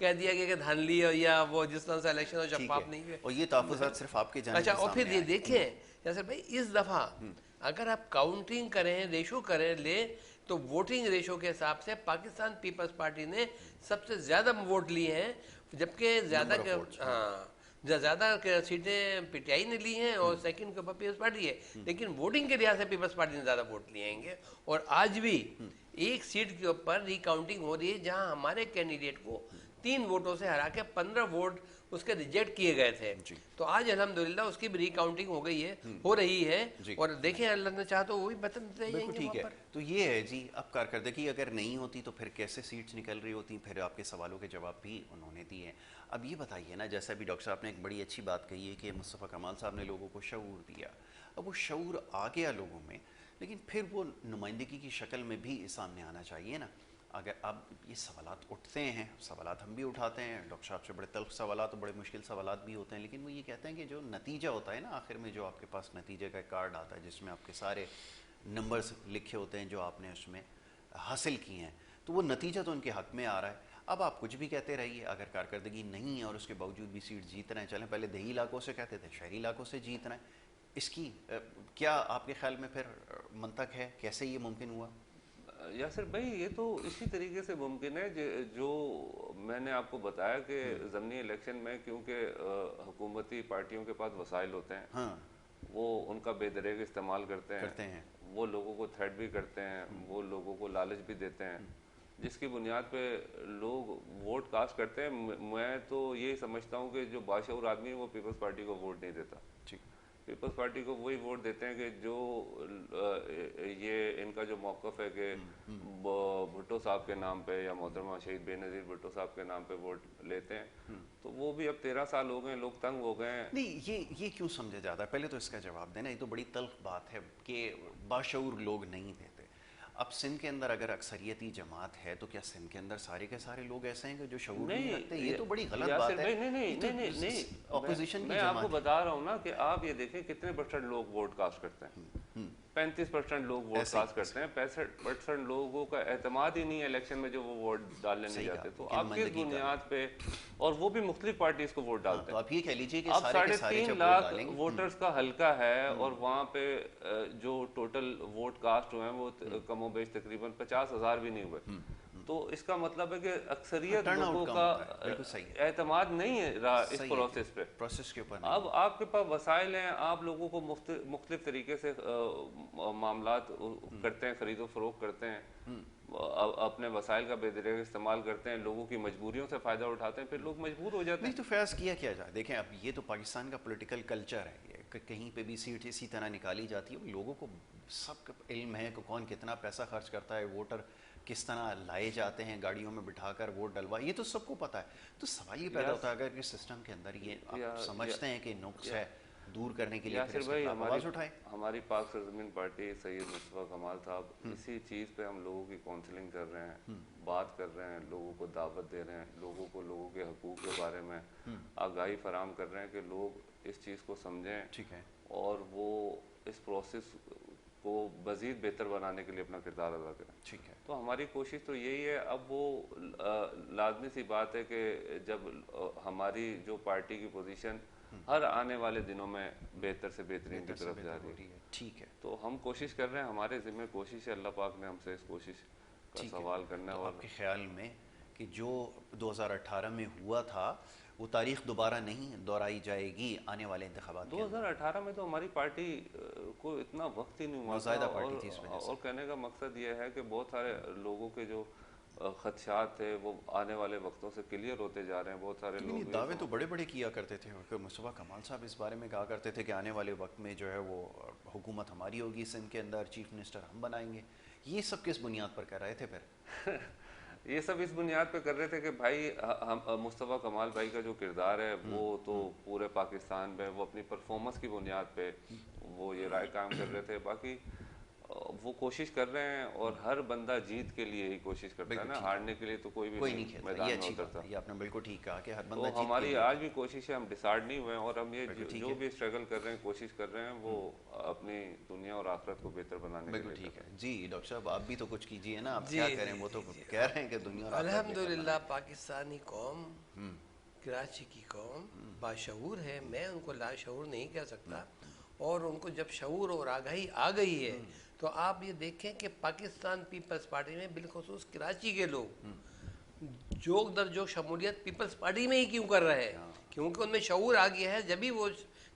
कह दिया गया कि धांधली या वो जिस तरह से इलेक्शन और शफाफ नहीं है। और ये तहफ़्फ़ुज़ात सिर्फ आपके जानिब से अच्छा, और फिर सामने ये आए। देखें यासर भाई, इस दफ़ा अगर आप काउंटिंग करें, रेशो करें ले, तो वोटिंग रेशो के हिसाब से पाकिस्तान पीपल्स पार्टी ने सबसे ज़्यादा वोट लिए हैं, जबकि ज़्यादा सीटें पीटीआई ने ली हैं और सेकंड के ऊपर पीपल्स पार्टी है। लेकिन वोटिंग के लिहाज से पीपल्स पार्टी ने ज़्यादा वोट लिए हैं। और आज भी एक सीट के ऊपर रिकाउंटिंग हो रही है जहां हमारे कैंडिडेट को 3 वोटों से हरा के 15 वोट उसके रिजेक्ट किए गए थे। तो आज अल्हम्दुलिल्लाह उसकी भी रिकाउंटिंग हो गई है, हो रही है। और देखें अल्लाह ने चाहा तो वो भी बदलते जाएंगे। ठीक है, तो ये है जी। अब कारकर्दगी अगर नहीं होती तो फिर कैसे सीट्स निकल रही होती, फिर आपके सवालों के जवाब भी उन्होंने दिए हैं। अब ये बताइए ना, जैसा भी डॉक्टर साहब ने एक बड़ी अच्छी बात कही है कि मुस्तफ़ा कमाल साहब ने लोगों को शऊर दिया। अब वो शऊर आ गया लोगों में, लेकिन फिर वो नुमाइंदगी की शक्ल में भी सामने आना चाहिए ना। अगर अब ये सवालात उठते हैं, सवालात हम भी उठाते हैं, डॉक्टर साहब से बड़े तल्ख सवालात और बड़े मुश्किल सवालात भी होते हैं, लेकिन वो ये कहते हैं कि जो नतीजा होता है ना आखिर में, जो आपके पास नतीजे का कार्ड आता है जिसमें आपके सारे नंबर्स लिखे होते हैं जो आपने उसमें हासिल किए हैं, तो वो नतीजा तो उनके हक़ में आ रहा है। अब आप कुछ भी कहते रहिए, अगर कारकर्दगी नहीं है और उसके बावजूद भी सीट जीत रहे हैं, चलें पहले देही इलाकों से कहते थे, शहरी इलाकों से जीत रहे हैं, इसकी क्या आपके ख्याल में फिर मंतक है, कैसे ये मुमकिन हुआ? यासिर भाई ये तो इसी तरीके से मुमकिन है जो मैंने आपको बताया कि ज़मनी इलेक्शन में क्योंकि हुकूमती पार्टियों के पास वसाइल होते हैं, हाँ, वो उनका बेदरेग इस्तेमाल करते हैं, वो लोगों को थ्रेट भी करते हैं, वो लोगों को लालच भी देते हैं। जिसकी बुनियाद पे लोग वोट कास्ट करते हैं। मैं तो ये समझता हूँ कि जो बाशऊर आदमी है वो पीपल्स पार्टी को वोट नहीं देता। पीपल्स पार्टी को वही वोट देते हैं कि जो ये इनका जो मौक़िफ़ है कि भुट्टो साहब के नाम पे या मोहतरमा शहीद बेनज़ीर भुट्टो साहब के नाम पे वोट लेते हैं। तो वो भी अब 13 साल हो गए, लोग तंग हो गए हैं। नहीं, ये क्यों समझा जाता है? पहले तो इसका जवाब देना। ये तो बड़ी तल्ख बात है कि बाशऊर लोग नहीं देते। अब सिंध के अंदर अगर अक्सरियती जमात है तो क्या सिंध के अंदर सारे के सारे लोग ऐसे हैं कि जो शऊर नहीं रखते? ये तो बड़ी गलत बात है। नहीं, ऑपोजिशन की मैं आपको बता रहा हूँ ना कि आप ये देखें कितने % लोग वोट कास्ट करते हैं। 35% लोग वोट कास्ट करते हैं। 65% लोगों का एतमाद ही नहीं है इलेक्शन में, जो वो वोट डालने नहीं जाते। तो आप किस बुनियाद पे, और वो भी मुख्तलिफ पार्टीज को वोट डालते हैं। तो आप ये कह लीजिए कि अब 3.5 लाख वोटर्स का हल्का है और वहाँ पे जो टोटल वोट कास्ट हुए हैं वो कमोबेश तकरीबन 50,000 भी नहीं हुए। तो इसका मतलब है कि अक्सरियत लोगों का एतमाद नहीं है रहा इस प्रोसेस के ऊपर। अब आपके पास वसाइल हैं, आप लोगों को मुख्तलिफ तरीके से मामलात करते हैं, खरीदो फरोख्त करते हैं, अपने वसाइल का बेदरिया इस्तेमाल करते हैं, लोगों की मजबूरियों से फ़ायदा उठाते हैं, फिर लोग मजबूर हो जाते हैं। नहीं तो फयाज किया क्या जाए? देखें, अब ये तो पाकिस्तान का पॉलिटिकल कल्चर है, कहीं पे भी सीट इसी तरह निकाली जाती है। लोगों को सब इल्म है कि कौन कितना पैसा खर्च करता है, वोटर किस तरह लाए जाते हैं गाड़ियों में बिठाकर वोट डलवा, ये तो सबको पता है। तो सवाल ये पैदा होता है अगर इस सिस्टम के अंदर ये आप समझते हैं कि नुक्स है, दूर करने के लिए फिर भाई आवाज़ उठाए। हमारी पाक सरजमीन पार्टी सैयद मुस्तफ़ा कमाल साहब इसी चीज़ पे हम लोगों की काउंसलिंग कर रहे हैं, बात कर रहे हैं, लोगों को दावत दे रहे हैं, लोगों को लोगों के हकूक़ के बारे में आगाही फराम कर रहे हैं कि लोग इस चीज़ को समझें। ठीक है। और वो इस प्रोसेस को मज़ीद बेहतर बनाने के लिए अपना किरदार अदा करें। ठीक है। तो हमारी कोशिश तो यही है। अब वो लाजमी सी बात है कि जब हमारी जो पार्टी की पोजीशन हर आने वाले दिनों में बेहतर से बेहतरीन की तरफ जा रही है। ठीक है। तो हम कोशिश कर रहे हैं, हमारे ज़िम्मे कोशिश है, अल्लाह पाक ने हमसे इस कोशिश का सवाल करना है। और आपके ख्याल में कि जो 2018 में हुआ था वो तारीख दोबारा नहीं दोहराई जाएगी आने वाले इंतखाबात? 2018 में तो हमारी पार्टी को इतना वक्त ही नहीं हुआ था, और कहने का मकसद ये है कि बहुत सारे लोगों के जो खदशात थे वो आने वाले वक्तों से क्लियर होते जा रहे हैं। बहुत सारे लोग दावे तो बड़े बड़े किया करते थे। मुस्तफ़ा कमाल साहब इस बारे में कहा करते थे कि आने वाले वक्त में जो है वो हुकूमत हमारी होगी सिंध के अंदर, चीफ मिनिस्टर हम बनाएंगे। ये सब किस बुनियाद पर कर रहे थे फिर? ये सब इस बुनियाद पे कर रहे थे कि भाई हम मुस्तफ़ा कमाल भाई का जो किरदार है वो तो पूरे पाकिस्तान में वो अपनी परफॉर्मेंस की बुनियाद पे वो ये राय कायम कर रहे थे। बाकी वो कोशिश कर रहे हैं और हर बंदा जीत के लिए ही कोशिश करता है ना, हारने के लिए तो कोई नहीं मैदान में उतरता। ये आपने बिल्कुल ठीक कहा कि हर बंदा तो हमारी आज भी कोशिश है, हम डिसाइड नहीं हुए और हम ये जो भी स्ट्रगल कर रहे हैं, कोशिश कर रहे हैं, वो अपनी दुनिया और आखिरत को बेहतर बनाने के लिए। ठीक है जी। डॉक्टर साहब आप भी तो कुछ कीजिए ना, आप क्या करें? वो तो कह रहे हैं कि दुनिया और अल्हम्दुलिल्लाह पाकिस्तानी कौम, कराची की कौम बाशऊर है। मैं उनको लाशऊर नहीं कह सकता। और उनको जब शऊर और आगाही आ गई है तो आप ये देखें कि पाकिस्तान पीपल्स पार्टी में बिलखुसूस कराची के लोग जोग दर जोग शमूलियत पीपल्स पार्टी में ही क्यों कर रहे हैं? क्योंकि उनमें शऊर आ गया है, जब भी वो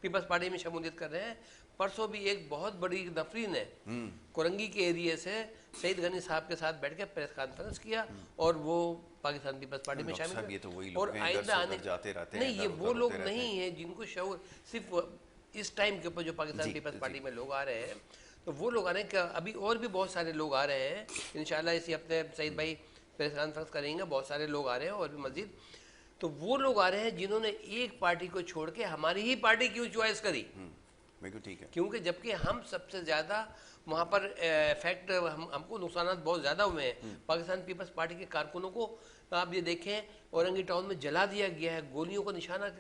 पीपल्स पार्टी में शमूलियत कर रहे हैं। परसों भी एक बहुत बड़ी नफरीन है कोरंगी के एरिया से सईद गनी साहब के साथ बैठ के प्रेस कॉन्फ्रेंस किया और वो पाकिस्तान पीपल्स पार्टी में शामिल। और आइंदा आने जाते रहते हैं। नहीं, ये वो लोग नहीं है जिनको शऊर, सिर्फ इस टाइम के ऊपर जो पाकिस्तान पीपल्स पार्टी में लोग आ रहे हैं, तो वो लोग आ रहे हैं। अभी और भी बहुत सारे लोग आ रहे हैं इंशाल्लाह। इसी हफ्ते सईद भाई प्रेस कॉन्फ्रेंस करेंगे, बहुत सारे लोग आ रहे हैं और भी मजीद। तो वो लोग आ रहे हैं जिन्होंने एक पार्टी को छोड़ के हमारी ही पार्टी क्यों चॉइस करी? बिल्कुल ठीक है। क्योंकि जबकि हम सबसे ज़्यादा वहाँ पर इफेक्ट हमको नुकसान बहुत ज़्यादा हुए हैं। पाकिस्तान पीपल्स पार्टी के कारकुनों को आप ये देखें औरंगी टाउन में जला दिया गया है, गोलियों को निशाना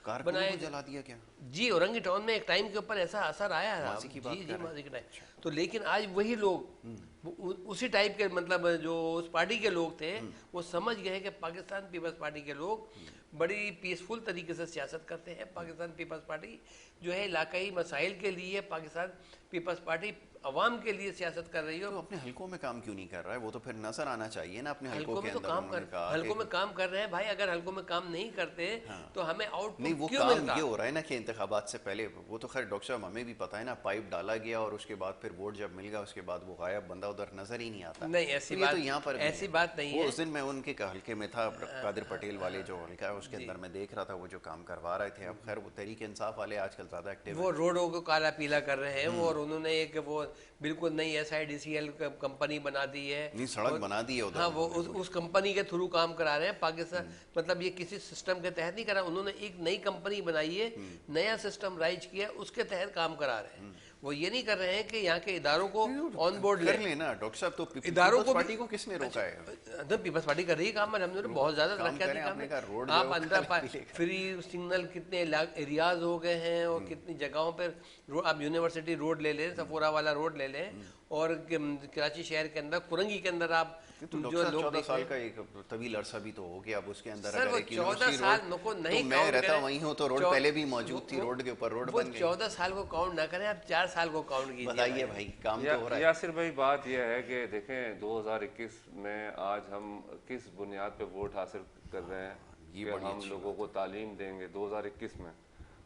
बनाया, जला दिया क्या? जी, औरंगी टाउन में एक टाइम के ऊपर ऐसा असर आया है। माजी की बात कर माजी के टाइम। तो लेकिन आज वही लोग उसी टाइप के, मतलब जो उस पार्टी के लोग थे, वो समझ गए कि पाकिस्तान पीपल्स पार्टी के लोग बड़ी पीसफुल तरीके से सियासत करते हैं। पाकिस्तान पीपल्स पार्टी जो है इलाकाई मसाइल के लिए, पाकिस्तान पीपल्स पार्टी अवाम के लिए सियासत कर रही हो। तो अपने हलकों में काम क्यों नहीं कर रहा है? वो तो फिर नजर आना चाहिए ना अपने हलकों हलकों के में तो अंदर। काम उन्होंने कर कहा हलकों कि में काम कर रहे हैं भाई। अगर हलकों में काम नहीं करते हाँ। तो हमें नहीं, आउटपुट वो क्यों काम मिलता? ये हो रहा है ना कि इंतखाबात से पहले, वो तो खैर डॉक्टर साहब हमें भी पता है ना, पाइप डाला गया और उसके बाद फिर वोट जब मिल गया उसके बाद वो गायब, बंदा उधर नजर ही नहीं आता। नहीं, ऐसी तो ये बात तो यहाँ पर भी ऐसी है। बात नहीं वो है। उस दिन मैं उनके हल्के में था, कादिर पटेल वाले जो हल्का है उसके जी। अंदर मैं देख रहा था वो जो काम करवा रहे थे। अब खैर वो तहरीक इंसाफ वाले आजकल ज्यादा एक्टिव वो है। रोडों को काला पीला कर रहे हैं वो, और उन्होंने एक वो बिल्कुल नई SIDCL कंपनी बना दी है। नहीं, सड़क और बना दी है उधर हाँ, वो उन्होंने उस कंपनी के थ्रू काम करा रहे हैं पाकिस्तान। मतलब ये किसी सिस्टम के तहत नहीं करा, उन्होंने एक नई कंपनी बनाई है, नया सिस्टम राइज किया, उसके तहत काम करा रहे हैं। वो ये नहीं कर रहे हैं कि यहाँ के इदारों को ऑन बोर्ड कर ले। लेना डॉक्टर साहब। तो इदारों पीपल्स को पार्टी को किसने रोका है? तो पीपल्स पार्टी कर रही है काम, हमने बहुत ज्यादा काम तरक्कियाती करें, काम आपने है। कहा रोड आप जो है वो अंदर काले पीले कर। फ्री सिग्नल कितने एरियाज हो गए हैं और कितनी जगहों पर आप यूनिवर्सिटी रोड ले लें, सफोरा वाला रोड ले लें, और कराची शहर के अंदर कुरंगी के अंदर आप तो जो डॉक्टर लोग 14 साल देखते का हैं। एक तवील अरसा भी तो हो गया। अब उसके अंदर सर, अगर वो एक 14 यूनिवर्सिटी साल रोड, नको तो नहीं मैं काउंट रहता करें। वहीं हूँ तो रोड चौ- पहले भी मौजूद थी, रोड के ऊपर रोड वो बन गई। 14 साल को काउंट ना करें, आप 4 साल को काउंट कीजिए। बताइए भाई, काम तो हो रहा है। यासिर भाई, बात यह है कि देखें 2021 में आज हम किस बुनियाद पे वोट हासिल कर रहे हैं ये कि बड़ी हम अच्छी लोगों को तालीम देंगे। 2021 में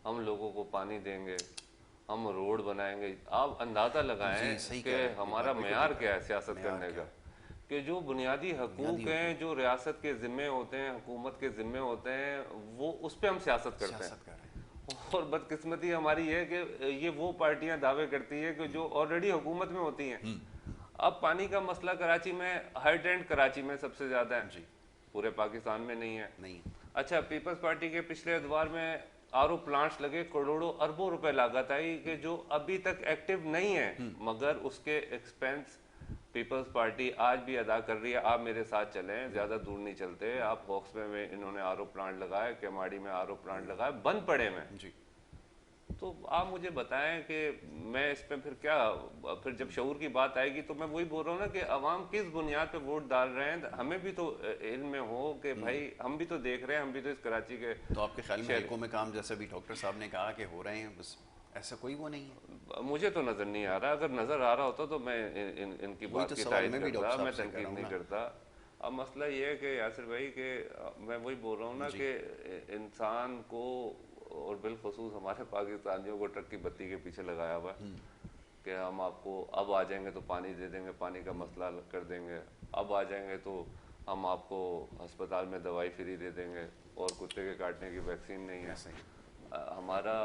हम लोगों को पानी देंगे, हम रोड बनाएंगे। आप अंदाज़ा लगाएं जी, सही कि कह रहे हैं। हमारा बिल्कुल मेयार ठीक क्या है है। सियासत मेयार करने क्या का, कि जो बुनियादी हकूक़ हैं, जो रियासत के ज़िम्मे होते हैं, हुकूमत के ज़िम्मे होते हैं, वो उस पर हम सियासत करते हैं। सियासत कर रहे हैं। और बदकिस्मती हमारी है कि ये वो पार्टियां दावे करती है कि जो ऑलरेडी हुकूमत में होती हैं। अब पानी का मसला कराची में, हाई ट्रेंड कराची में सबसे ज़्यादा है, जी। पूरे पाकिस्तान में नहीं है। नहीं, अच्छा, पीपल्स पार्टी के पिछले अदवार में RO प्लांट्स लगे, करोड़ों अरबों रुपए लागत आई, कि जो अभी तक एक्टिव नहीं है, मगर उसके एक्सपेंस पीपल्स पार्टी आज भी अदा कर रही है। आप मेरे साथ चलें, ज़्यादा दूर नहीं चलते। आप हॉक्स में इन्होंने RO प्लांट लगाया, केमाड़ी में RO प्लांट लगाया, बंद पड़े में। जी। तो आप मुझे बताएं कि मैं इस पे फिर क्या, फिर जब शऊर की बात आएगी तो मैं वही बोल रहा हूँ ना कि अवाम किस बुनियाद पे वोट डाल रहे हैं। हमें भी तो इल्म में हो कि भाई हम भी तो देख रहे हैं, हम भी तो इस कराची के। तो आपके ख्याल में हलकों में काम, जैसे भी डॉक्टर साहब ने कहा कि हो रहे हैं, बस ऐसा कोई वो नहीं है? मुझे तो नजर नहीं आ रहा। अगर नजर आ रहा होता तो मैं इनकी वही बात तो की सवाल तारीफ मैं भी करता, डॉक्टर मैं साहब से कर तनकीद रहा हूँ नहीं ना। करता। अब मसला ये है कि यासिर भाई के मैं वही बोल रहा हूँ ना कि इंसान को, और बिलखसूस हमारे पाकिस्तानियों को ट्रक की बत्ती के पीछे लगाया हुआ है कि हम आपको अब आ जाएंगे तो पानी दे देंगे, पानी का मसला हल कर देंगे, अब आ जाएंगे तो हम आपको अस्पताल में दवाई फ्री दे देंगे, और कुत्ते के काटने की वैक्सीन नहीं है। हमारा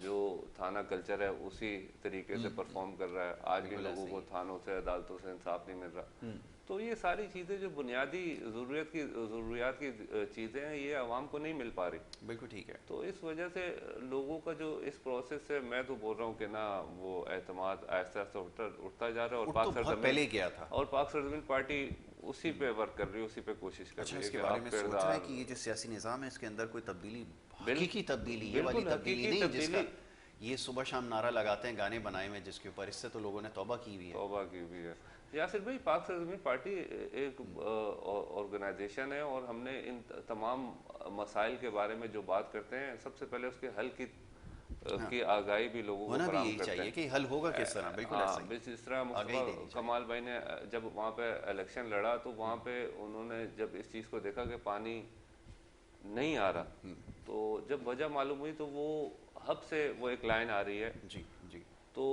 जो थाना कल्चर है उसी तरीके से परफॉर्म कर रहा है। आज भी लोगों को थानों से, अदालतों से इंसाफ नहीं मिल रहा। तो ये सारी चीज़ें जो बुनियादी ज़रूरियात की चीज़ें हैं, ये आवाम को नहीं मिल पा रही। बिल्कुल ठीक है। तो इस वजह से लोगों का जो इस प्रोसेस से, मैं तो बोल रहा हूँ कि ना, वो एतमाद आहिस्ता आहिस्ता उठता जा रहा है। और तो बहुत पहले गया था, और पाक सरजमीन पार्टी उसी पे वर्क कर रही है, उसी पे कोशिश कर अच्छा, रही है। इसके कि बारे आप में सोच रहे हैं कि किरदार, ये जो सियासी निज़ाम है इसके अंदर कोई तब्दीली, बिल- हकीकी तब्दीली, ये वाली बिल्कुल तब्दीली हकीकी नहीं तब्दीली। जिसका ये सुबह शाम नारा लगाते हैं, गाने बनाए हुए हैं जिसके ऊपर, इससे तो लोगों ने तौबा की हुई है। तौबा की भी है। यासिर भाई, पाक सरजमीन पार्टी एक ऑर्गेनाइजेशन है, और हमने इन तमाम मसाइल के बारे में जो बात करते हैं, सबसे पहले उसके हल की आगाही भी लोगों को होना भी फराहम यही करते चाहिए हैं कि हल होगा किस तरह। बिल्कुल ऐसा ही। जिस तरह आगाही मुस्तफा देनी चाहिए। कमाल भाई ने जब वहाँ पे इलेक्शन लड़ा, तो वहाँ पे उन्होंने जब इस चीज़ को देखा कि पानी नहीं आ रहा, तो जब वजह मालूम हुई तो वो हब से वो एक लाइन आ रही है, जी जी। तो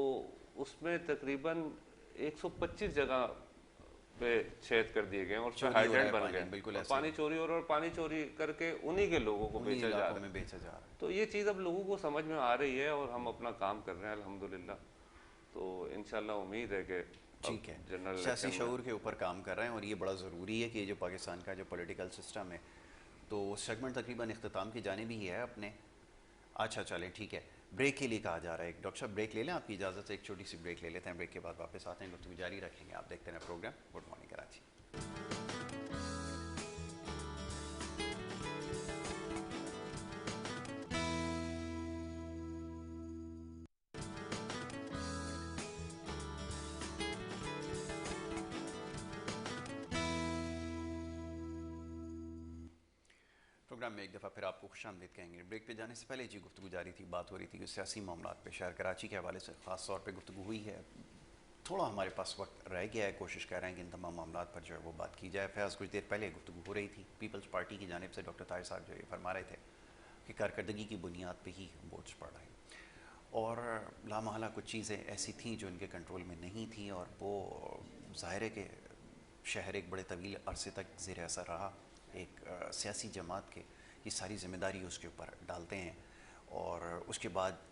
उसमें तकरीबन 125 जगह पे छेद कर दिए गए और उसमें चोरी हो रहा हाइड्रेंट है बन पानी, गए। बिल्कुल और ऐसे पानी चोरी हो रहा है, और पानी चोरी करके उन्हीं के लोगों को उन्हीं बेचा जा इलाकों रहा है। में बेचा जा रहा है। तो ये चीज़ अब लोगों को समझ में आ रही है, और हम अपना काम कर रहे हैं अल्हम्दुलिल्लाह। तो इंशाल्लाह उम्मीद है कि ठीक है, जनरल सियासी इलेक्शन में शऊर के ऊपर काम कर रहे हैं, और ये बड़ा ज़रूरी है कि ये जो पाकिस्तान का जो पॉलिटिकल सिस्टम है, तो सेगमेंट तकरीबन इख्तिताम की जानिब ही है अपने। अच्छा चलें, ठीक है, ब्रेक के लिए कहा जा रहा है। डॉक्टर साहब ब्रेक ले लें, आपकी इजाज़त से एक छोटी सी ब्रेक ले लेते हैं। ब्रेक के बाद वापस आते हैं, गुफ्तगू जारी रखेंगे। आप देखते हैं program good morning Karachi. Program में एक दफ़ा फिर आपको खुशामदीद कहेंगे। ब्रेक पे जाने से पहले जी गुफ्तगू जारी थी, बात हो रही थी कि सियासी मामलात पे शहर कराची के हवाले से ख़ास तौर पे गुफ्तगू हुई है। थोड़ा हमारे पास वक्त रह गया है, कोशिश कर रहे हैं कि इन तमाम मामला पर जो है वो बात की जाए। फैज़, कुछ देर पहले गुफ्तगू हो रही थी, पीपल्स पार्टी की जानिब से डॉक्टर ताहिर साहब जो ये फरमा रहे थे कि कारकर्दगी की बुनियाद पर ही वोट्स पड़ रहे हैं, और लामहला कुछ चीज़ें ऐसी थीं जो इनके कंट्रोल में नहीं थी, और वो ज़ाहिर है कि शहर एक बड़े तवील अरसे तक ज़ेर असर रहा। एक सियासी जमात के ये सारी ज़िम्मेदारी उसके ऊपर डालते हैं, और उसके बाद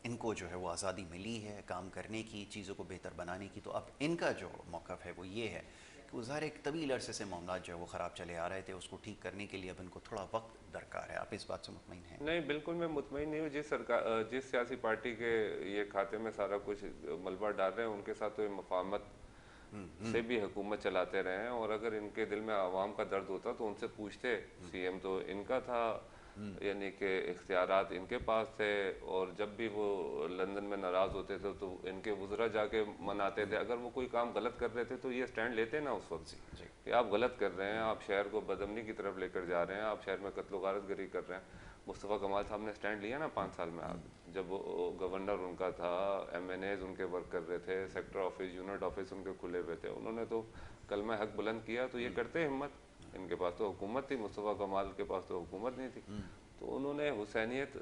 इनको जो है वो आज़ादी मिली है काम करने की, चीज़ों को बेहतर बनाने की। तो अब इनका जो मौक़िफ़ है वो ये है कि वो ज़ाहिर एक तवील अरसे से मामला जो है वो ख़राब चले आ रहे थे, उसको ठीक करने के लिए अब इनको थोड़ा वक्त दरकार है। आप इस बात से मुतमईन हैं? नहीं, बिल्कुल मैं मुतमईन नहीं हूँ। जिस सियासी पार्टी के ये खाते में सारा कुछ मलबा डाल रहे हैं, उनके साथ तो ये मफाहमत से भी हुकूमत चलाते रहे हैं, और अगर इनके दिल में आवाम का दर्द होता तो उनसे पूछते। सीएम तो इनका था, यानी कि इख्तियारात इनके पास थे, और जब भी वो लंदन में नाराज़ होते थे तो इनके वज़रा जाके मनाते थे। अगर वो कोई काम गलत कर रहे थे तो ये स्टैंड लेते ना उस वक्त कि आप गलत कर रहे हैं, आप शहर को बदअमनी की तरफ लेकर जा रहे हैं, आप शहर में कत्ल गारतगरी कर रहे हैं। मुस्तफ़ा कमाल साहब ने स्टैंड लिया ना 5 साल में, जब वो गवर्नर उनका था, MNAs उनके वर्क कर रहे थे, सेक्टर ऑफिस, यूनिट ऑफिस उनके खुले हुए थे, उन्होंने तो कलमा हक बुलंद किया। तो ये करते हिम्मत, इनके पास तो हुकूमत थी, मुस्तफ़ा कमाल के पास तो हुकूमत नहीं थी, तो उन्होंने हुसैनियत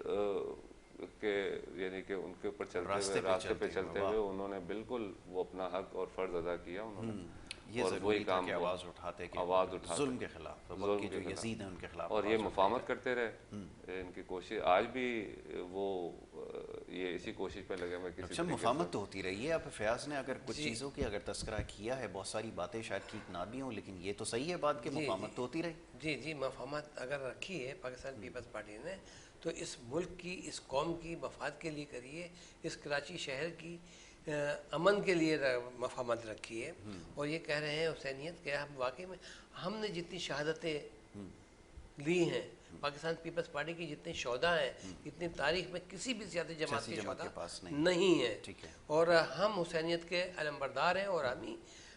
के यानी कि उनके ऊपर चलते हुए, रास्ते पे चलते हुए उन्होंने बिल्कुल वो अपना हक और फ़र्ज़ अदा किया उन्होंने, ये और वही काम आवाज़ उठाते जुल्म के खिलाफ, जुल्म के यजीद है उनके खिलाफ, और ये मुफाहमत करते रहे। इनकी कोशिश आज भी वो ये इसी कोशिश पे लगे। मैं किसी अच्छा, मुफाहमत तो होती रही है। अब फयाज ने अगर कुछ चीज़ों की अगर तस्करा किया है, बहुत सारी बातें शायद ठीक ना भी हों, लेकिन ये तो सही है बात कि मुफाहमत तो होती रही। जी जी, मुफाहमत अगर रखी है पाकिस्तान पीपल्स पार्टी ने, तो इस मुल्क की, इस कौम की मफाद के लिए करिए, इस कराची शहर की अमन के लिए मफाहमत रखी है। और ये कह रहे हैं हुसैनियत के, हम वाकई में हमने जितनी शहादतें ली हैं, पाकिस्तान पीपल्स पार्टी की जितने शोहदा हैं, इतनी तारीख में किसी भी सियासी जमात के शोहदा नहीं है। और हम हुसैनियत के अलमबरदार हैं, और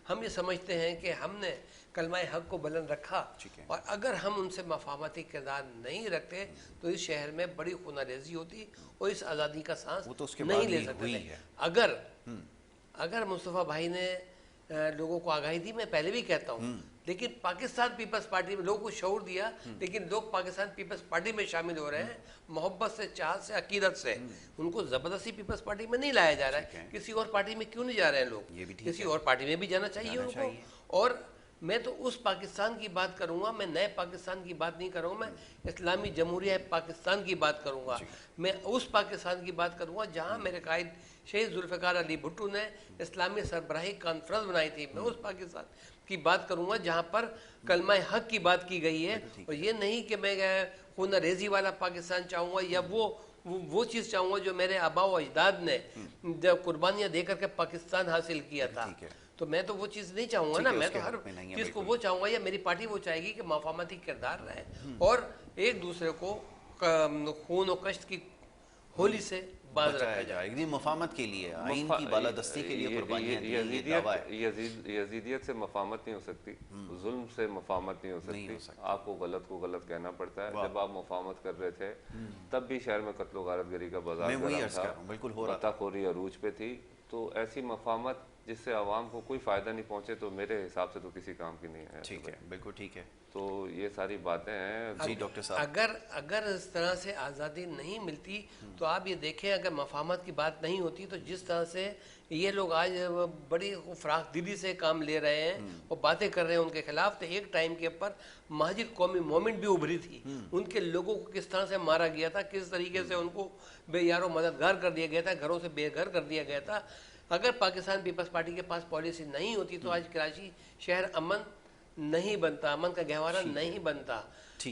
हम ये समझते हैं कि हमने कलमा हक को बुलंद रखा, और अगर हम उनसे मफाहमती किरदार नहीं रखते तो इस शहर में बड़ी खुनारेजी होती और इस आज़ादी का सांस नहीं ले सकते। अगर मुस्तफ़ा भाई ने लोगों को आगाही दी, मैं पहले भी कहता हूँ, लेकिन पाकिस्तान पीपल्स पार्टी में लोगों को शऊर दिया, लेकिन लोग पाकिस्तान पीपल्स पार्टी में शामिल हो रहे हैं मोहब्बत से, चाहत से, अकीदत से। उनको ज़बरदस्ती पीपल्स पार्टी में नहीं लाया जा रहा है। किसी और पार्टी में क्यों नहीं जा रहे हैं लोग? किसी और पार्टी में भी जाना चाहिए उनको। और मैं तो उस पाकिस्तान की बात करूंगा, मैं नए पाकिस्तान की बात नहीं करूंगा, मैं इस्लामी जमहूरिया पाकिस्तान की बात करूंगा। मैं उस पाकिस्तान की बात करूंगा जहां मेरे कायद शहीद जुल्फ़िकार अली भुट्टो ने इस्लामी सरबराही कॉन्फ्रेंस बनाई थी। मैं उस पाकिस्तान की बात करूंगा जहां पर कलमा हक की बात की गई है, और ये नहीं कि मैं खून रेजी वाला पाकिस्तान चाहूँगा या वो चीज़ चाहूँगा जो मेरे आबा व अजदाद ने जब कुर्बानियाँ दे करके पाकिस्तान हासिल किया था। तो मैं तो वो चीज़ नहीं चाहूँगा ना, मैं तो हर चीज़ को वो चाहूँगा, या मेरी पार्टी वो चाहेगी कि मफाहमती किरदार रहे और एक दूसरे को खून और कष्ट की होली से बाज रखा जाए। मफाहमत के लिए, आइन की बालादस्ती के लिए कुर्बानियां दी, ये दावा है। यजीदियत से मफाहमत नहीं हो सकती, जुल्म से मफाहमत नहीं हो सकती। आपको गलत को गलत कहना पड़ता है। जब आप मफाहमत कर रहे थे तब भी शहर में कत्ल गारतगरी का बाजार गर्म था, खोरी अरूज पे थी। तो ऐसी मफाहमत जिससे आवाम को कोई फ़ायदा नहीं पहुंचे तो मेरे हिसाब से तो किसी काम की नहीं है। ठीक है, बिल्कुल ठीक है। तो ये सारी बातें हैं। जी डॉक्टर साहब, अगर इस तरह से आज़ादी नहीं मिलती तो आप ये देखें, अगर मफाहमत की बात नहीं होती तो जिस तरह से ये लोग आज बड़ी फराख दिली से काम ले रहे हैं और बातें कर रहे हैं उनके खिलाफ, तो एक टाइम के ऊपर महाजिर कौमी मोमेंट भी उभरी थी। उनके लोगों को किस तरह से मारा गया था, किस तरीके से उनको बेयारो मददगार कर दिया गया था, घरों से बेघर कर दिया गया था। अगर पाकिस्तान पीपल्स पार्टी के पास पॉलिसी नहीं होती तो आज कराची शहर अमन नहीं बनता, अमन का गहवारा नहीं बनता।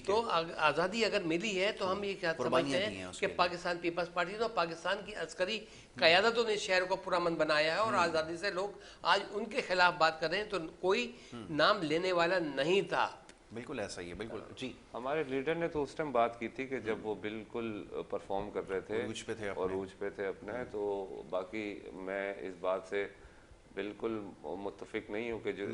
तो आज़ादी अगर मिली है तो हम ये क्या समझते हैं कि पाकिस्तान पीपल्स पार्टी ने, पाकिस्तान की अस्करी क़यादतों ने शहर को पुरअमन बनाया है, और आज़ादी से लोग आज उनके खिलाफ बात कर रहे हैं तो कोई नाम लेने वाला नहीं था। बिल्कुल ऐसा ही है, बिल्कुल जी। हमारे लीडर ने तो उस टाइम बात की थी कि जब वो बिल्कुल परफॉर्म कर रहे थे, उरूज पे थे अपने। तो बाकी मैं इस बात से बिल्कुल मुत्तफिक नहीं हूँ कि जो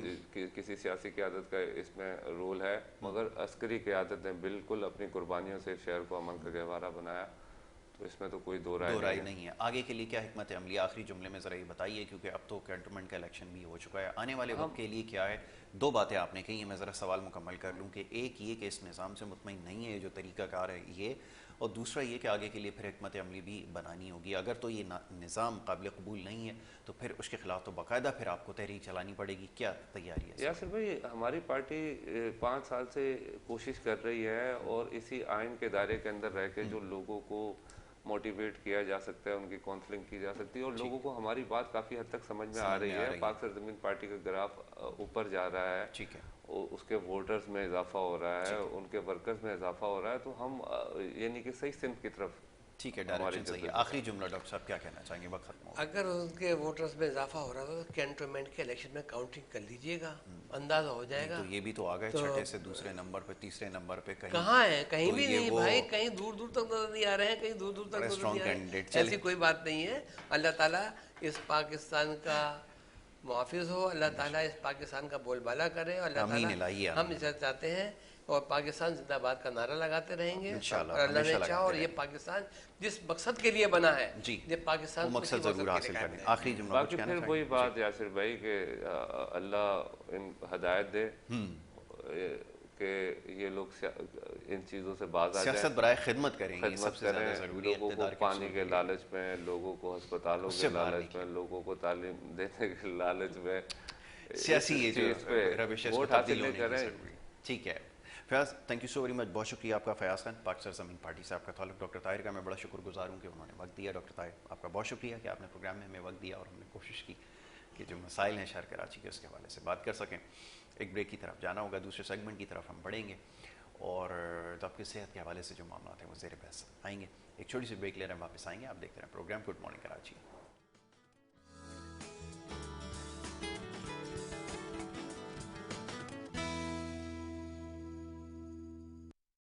किसी सियासी क़यादत का इसमें रोल है, मगर अस्करी क़यादत ने बिल्कुल अपनी कुर्बानियों से शहर को अमन का गहवारा बनाया। तो इसमें तो कोई दो राय राय नहीं है। आगे के लिए क्या हिकमत अमली, आखिरी जुमले में ज़रा ये बताइए, क्योंकि अब तो कैंटोनमेंट का इलेक्शन भी हो चुका है, आने वाले वक्त के लिए क्या है? दो बातें आपने कही, मैं ज़रा सवाल मुकम्मल कर लूँ कि एक ये कि इस निज़ाम से मुतमईन नहीं है जो तरीक़ाकार है ये, और दूसरा ये कि आगे के लिए फिर हिकमत अमली भी बनानी होगी। अगर तो ये निज़ाम काबिल कबूल नहीं है तो फिर उसके ख़िलाफ़ तो बाकायदा फिर आपको तहरीक चलानी पड़ेगी। क्या तैयारी है? यासिर भाई, हमारी पार्टी 5 साल से कोशिश कर रही है और इसी आइन के दायरे के अंदर रह के जो लोगों को मोटिवेट किया जा सकता है, उनकी काउंसलिंग की जा सकती है और लोगों को हमारी बात काफ़ी हद तक समझ में आ रही है। पाक सरजमीन पार्टी का ग्राफ ऊपर जा रहा है, ठीक है, उसके वोटर्स में इजाफा हो रहा है, उनके वर्कर्स में इजाफा हो रहा है, तो हम यानी कि सही सिमत की तरफ, ठीक है, डायरेक्शन सही है। आखिरी जुमला डॉक्टर साहब क्या कहना चाहेंगे? वक्त खत्म हो गया। अगर उनके वोटर्स में इजाफा हो रहा था तो कैंटोनमेंट के इलेक्शन में काउंटिंग कर लीजिएगा, अंदाजा हो जाएगा। तो ये भी तो आ गए छठे से दूसरे नंबर पे, तीसरे नंबर पे, कहीं कहाँ है? कहीं तो भी नहीं भाई, कहीं दूर दूर तक नजर नहीं आ रहे हैं, कहीं दूर दूर तक नजर नहीं आ रहे हैं। ऐसी कोई बात नहीं है। अल्लाह ताला इस पाकिस्तान का मुहाफिज हो, अल्लाह ताला इस पाकिस्तान का बोलबाला करे, अल्लाह ताला हम इसे चाहते हैं और पाकिस्तान जिंदाबाद का नारा लगाते रहेंगे और अल्लाह ने चाहा और ये पाकिस्तान जिस मकसद के लिए बना है ये पाकिस्तान वो मकसद जरूर हासिल करें। आखिरी जुमला बाकी फिर वही बात यासिर भाई कि अल्लाह इन हिदायत दे कि ये लोग इन चीज़ों से बाज आ जाए, सियासत बराए खिदमत करें, खिदमत करें, लोगों को पानी के लालच में, लोगों को अस्पतालों के लालच में, लोगों को तालीम देने के लालच में सियासी वोट हासिल करें। ठीक है Fayaz, thank you so very much, बहुत शुक्रिया आपका। फयाज खान, पाक सरजमीन पार्टी से आपका ताल्लुक। डॉक्टर ताहिर का मैं बड़ा शुक्रगुजार हूँ कि उन्होंने वक्त दिया। डॉक्टर ताहिर, आपका बहुत शुक्रिया कि आपने प्रोग्राम में हमें वक्त दिया और हमने कोशिश की कि जो मसाइल हैं शहर कराची के उसके हवाले से बात कर सकें। एक ब्रेक की तरफ जाना होगा, दूसरे सेगमेंट की तरफ हम बढ़ेंगे और तो आपकी सेहत के हवाले से जो मामला हैं वो ज़ेर बहस आएंगे। एक छोटी सी ब्रेक ले रहे हैं, वापस आएंगे। आप देखते रहें प्रोग्राम गुड मॉर्निंग कराची।